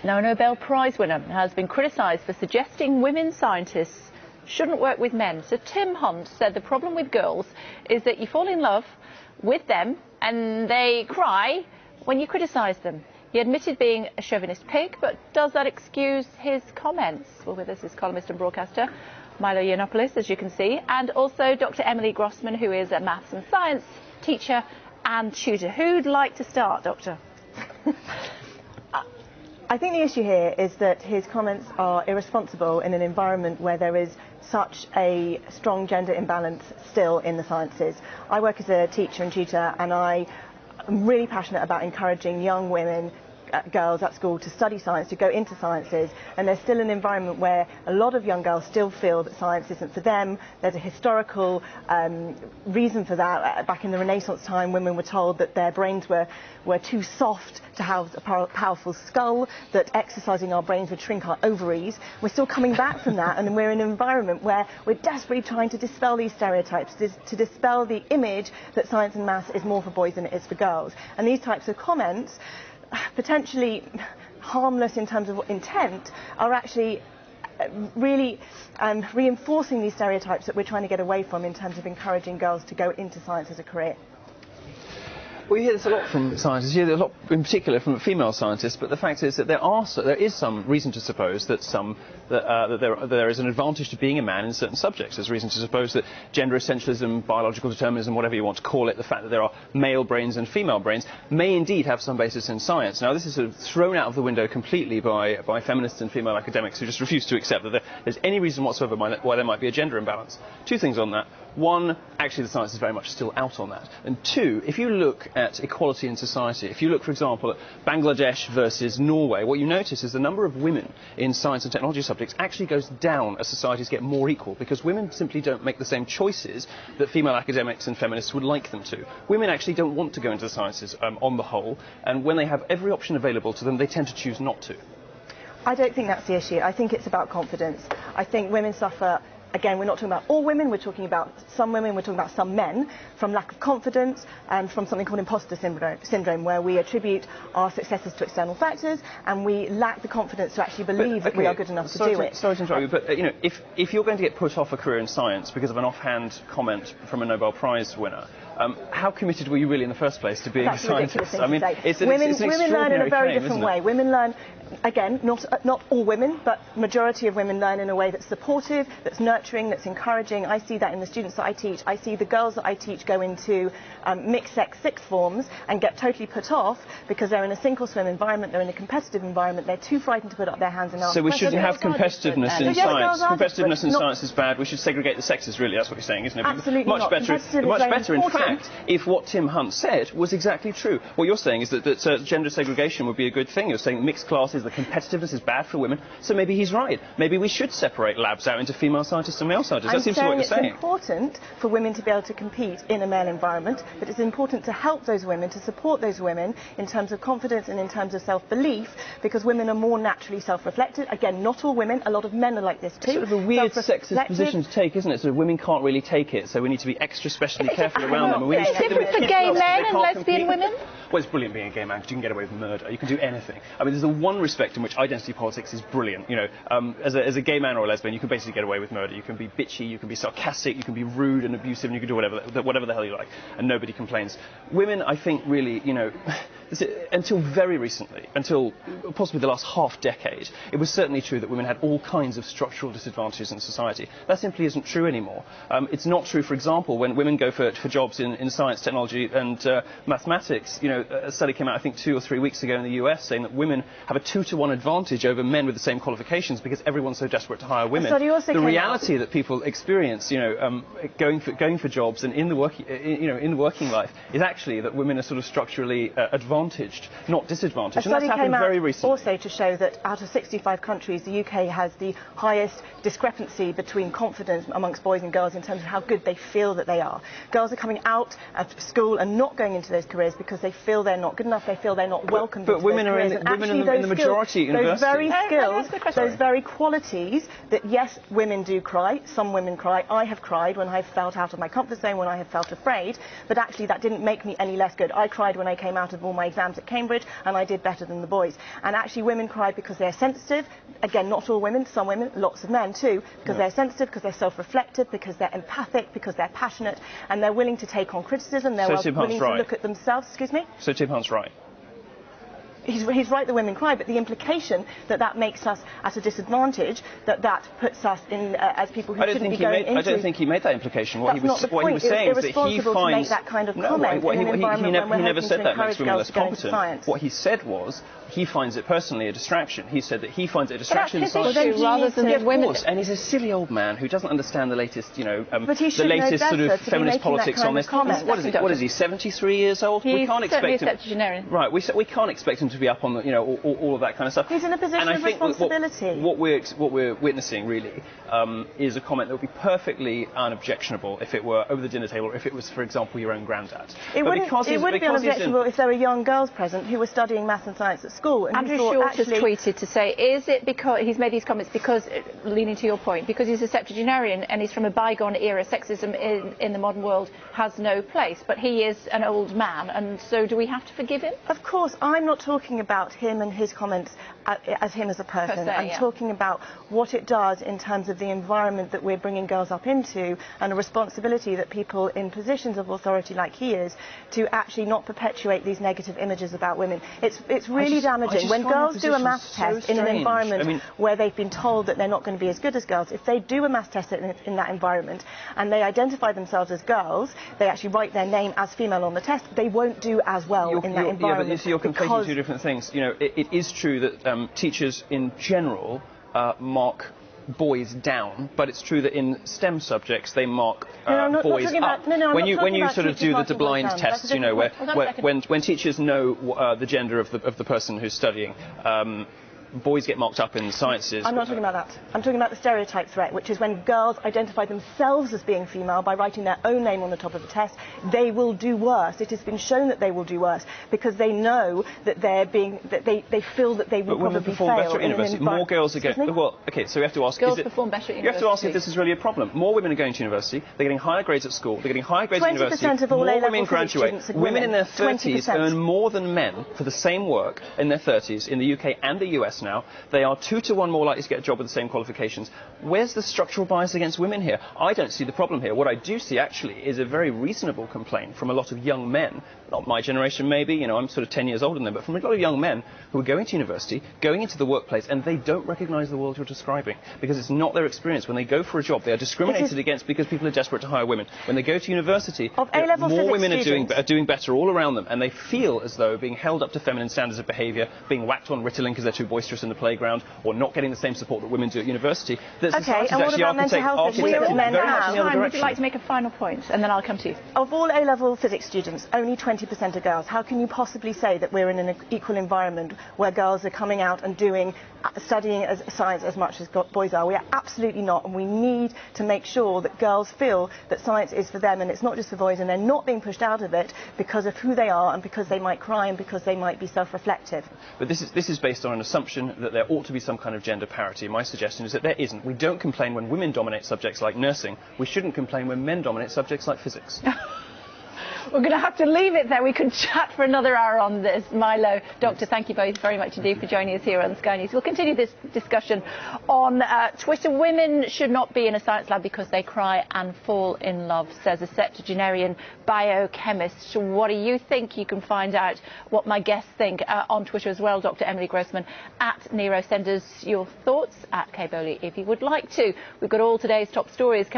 Now, a Nobel Prize winner has been criticised for suggesting women scientists shouldn't work with men. So Tim Hunt said the problem with girls is that you fall in love with them and they cry when you criticise them. He admitted being a chauvinist pig, but does that excuse his comments? Well, with us is columnist and broadcaster Milo Yiannopoulos, as you can see, and also Dr. Emily Grossman, who is a maths and science teacher and tutor. Who'd like to start, Doctor? I think the issue here is that his comments are irresponsible in an environment where there is such a strong gender imbalance still in the sciences. I work as a teacher and tutor, and I am really passionate about encouraging young women, girls at school, to study science, to go into sciences, and there's still an environment where a lot of young girls still feel that science isn't for them. There's a historical reason for that. Back in the Renaissance time, women were told that their brains were too soft to house a powerful skull, that exercising our brains would shrink our ovaries. We're still coming back from that, and we're in an environment where we're desperately trying to dispel these stereotypes, to dispel the image that science and maths is more for boys than it is for girls. And these types of comments, potentially harmless in terms of intent, are actually really reinforcing these stereotypes that we're trying to get away from in terms of encouraging girls to go into science as a career. Well, you hear this a lot from scientists. You hear this a lot, in particular, from female scientists. But the fact is that there is some reason to suppose that there is an advantage to being a man in certain subjects. There's reason to suppose that gender essentialism, biological determinism, whatever you want to call it, the fact that there are male brains and female brains, may indeed have some basis in science. Now, this is sort of thrown out of the window completely by feminists and female academics who just refuse to accept that there's any reason whatsoever why there might be a gender imbalance. Two things on that. One, actually the science is very much still out on that. And two, if you look at equality in society, if you look, for example, at Bangladesh versus Norway, what you notice is the number of women in science and technology subjects actually goes down as societies get more equal, because women simply don't make the same choices that female academics and feminists would like them to. Women actually don't want to go into the sciences on the whole, and when they have every option available to them, they tend to choose not to. I don't think that's the issue. I think it's about confidence. I think women suffer. Again, we're not talking about all women, we're talking about some women, we're talking about some men, from lack of confidence and from something called imposter syndrome, where we attribute our successes to external factors and we lack the confidence to actually believe that we are good enough to do it. Sorry to interrupt you, but if you're going to get put off a career in science because of an offhand comment from a Nobel Prize winner, how committed were you really in the first place to being a scientist? I mean, women learn in a very different way. Women learn, again, not all women, but majority of women learn in a way that's supportive, that's nurturing, that's encouraging. I see that in the students that I teach. I see the girls that I teach go into mixed-sex sixth forms and get totally put off because they're in a sink-or-swim environment, they're in a competitive environment, they're too frightened to put up their hands and ask. So we shouldn't have competitiveness in science. Competitiveness in science is bad. We should segregate the sexes, really. That's what you're saying, isn't it? Absolutely not. Much better, in fact, if what Tim Hunt said was exactly true. What you're saying is that gender segregation would be a good thing. You're saying mixed classes, the competitiveness is bad for women. So maybe he's right. Maybe we should separate labs out into female scientists and male scientists. That seems to be what you're saying. It's important for women to be able to compete in a male environment, but it's important to help those women, to support those women in terms of confidence and in terms of self-belief, because women are more naturally self-reflected. Again, not all women, a lot of men are like this too. It's sort of a weird sexist position to take, isn't it? So women can't really take it, so we need to be extra specially careful around them. It's different for gay men and lesbian women? Well, it's brilliant being a gay man because you can get away with murder. You can do anything. I mean, there's the one respect in which identity politics is brilliant. You know, as a gay man or a lesbian, you can basically get away with murder. You can be bitchy, you can be sarcastic, you can be rude and abusive, and you can do whatever the hell you like, and nobody complains. Women, I think, really, you know, until very recently, until possibly the last half-decade, it was certainly true that women had all kinds of structural disadvantages in society. That simply isn't true anymore. It's not true, for example, when women go for jobs in science, technology and mathematics. You know, a study came out, I think, 2 or 3 weeks ago in the US saying that women have a 2-to-1 advantage over men with the same qualifications because everyone's so desperate to hire women. The reality that people experience, you know, going for jobs and in the working life is actually that women are sort of structurally advantaged, not disadvantaged. And that's happened very recently. Also to show that out of 65 countries, the UK has the highest discrepancy between confidence amongst boys and girls in terms of how good they feel that they are. Girls are coming out of school and not going into those careers because they feel they're not good enough, they feel they're not welcomed. But women are in the majority at those very skills, Sorry. those very qualities that, yes, women do cry, some women cry. I have cried when I've felt out of my comfort zone, when I have felt afraid, but actually that didn't make me any less good. I cried when I came out of all my exams at Cambridge, and I did better than the boys. And actually women cry because they're sensitive. Again, not all women, some women, lots of men too, because they're sensitive, because they're self-reflective, because they're empathic, because they're passionate, and they're willing to take on criticism, they're willing to look at themselves. Excuse me? So Tim Hunt's right. He's right that women cry, but the implication that that makes us at a disadvantage, that puts us in as people who shouldn't be going into... I don't think he made that implication. What he was saying is that he finds... to make that kind of comment in an environment when he never said that makes women less competent. What he said was he finds it personally a distraction. He said that he finds it a distraction in science. Rather than women. And he's a silly old man who doesn't understand the latest, the latest sort of feminist politics on this. What is he? 73 years old? We can't expect him. Septuagenarian. Right. We can't expect him to be up on the, all of that kind of stuff. He's in a position of responsibility. What we're witnessing really is a comment that would be perfectly unobjectionable if it were over the dinner table, or if it was, for example, your own granddad. It wouldn't be unobjectionable if there were young girls present who were studying maths and science at school. And Andrew Short has tweeted to say, is it because he's made these comments because, leaning to your point, because he's a septuagenarian and he's from a bygone era, sexism in the modern world has no place, but he is an old man, and so do we have to forgive him? Of course, I'm not talking about him and his comments as him as a person. I'm talking about what it does in terms of the environment that we're bringing girls up into, and a responsibility that people in positions of authority like he is to actually not perpetuate these negative images about women. It's really damaging. When girls do a maths test in an environment where they've been told that they're not going to be as good as girls, if they do a maths test in that environment and they identify themselves as girls, they actually write their name as female on the test, they won't do as well in that environment. Yeah, but you see, you're conflating two different things. It is true that teachers in general mark boys down, but it's true that in STEM subjects they mark boys up. When you sort of do the blind test, when teachers know the gender of the person who's studying, boys get mocked up in the sciences. I'm not talking about that. I'm talking about the stereotype threat, which is when girls identify themselves as being female by writing their own name on the top of the test, they will do worse. It has been shown that they will do worse because they know that they feel that they will probably fail. Better at university. More girls are going. Well, okay, so we have to ask. Girls perform better at university. You have to ask if this is really a problem. More women are going to university. They're getting higher grades at school. They're getting higher grades at university. 20% of all more A-level women graduate. Women in their 30s 20%. earn more than men for the same work in their 30s in the UK and the US now. They are 2 to 1 more likely to get a job with the same qualifications. Where's the structural bias against women here? I don't see the problem here. What I do see, actually, is a very reasonable complaint from a lot of young men, not my generation maybe, I'm sort of 10 years older than them, but from a lot of young men who are going to university, going into the workplace, and they don't recognise the world you're describing, because it's not their experience. When they go for a job, they are discriminated against because people are desperate to hire women. When they go to university, more women are doing better all around them, and they feel as though being held up to feminine standards of behaviour, being whacked on Ritalin because they're too boisterous in the playground, or not getting the same support that women do at university. Okay, and what about mental health? Would you like to make a final point, and then I'll come to you? Of all A-level physics students, only 20% are girls. How can you possibly say that we're in an equal environment where girls are coming out and studying science as much as boys are? We are absolutely not, and we need to make sure that girls feel that science is for them and it's not just for boys, and they're not being pushed out of it because of who they are and because they might cry and because they might be self-reflective. But this is based on an assumption that there ought to be some kind of gender parity. My suggestion is that there isn't. We don't complain when women dominate subjects like nursing. We shouldn't complain when men dominate subjects like physics. We're going to have to leave it there. We could chat for another hour on this. Milo, Doctor, thank you both very much indeed for joining us here on Sky News. We'll continue this discussion on Twitter. Women should not be in a science lab because they cry and fall in love, says a septuagenarian biochemist. What do you think? You can find out what my guests think on Twitter as well. Dr. Emily Grossman at Nero. Send us your thoughts at Kay Bowley if you would like to. We've got all today's top stories.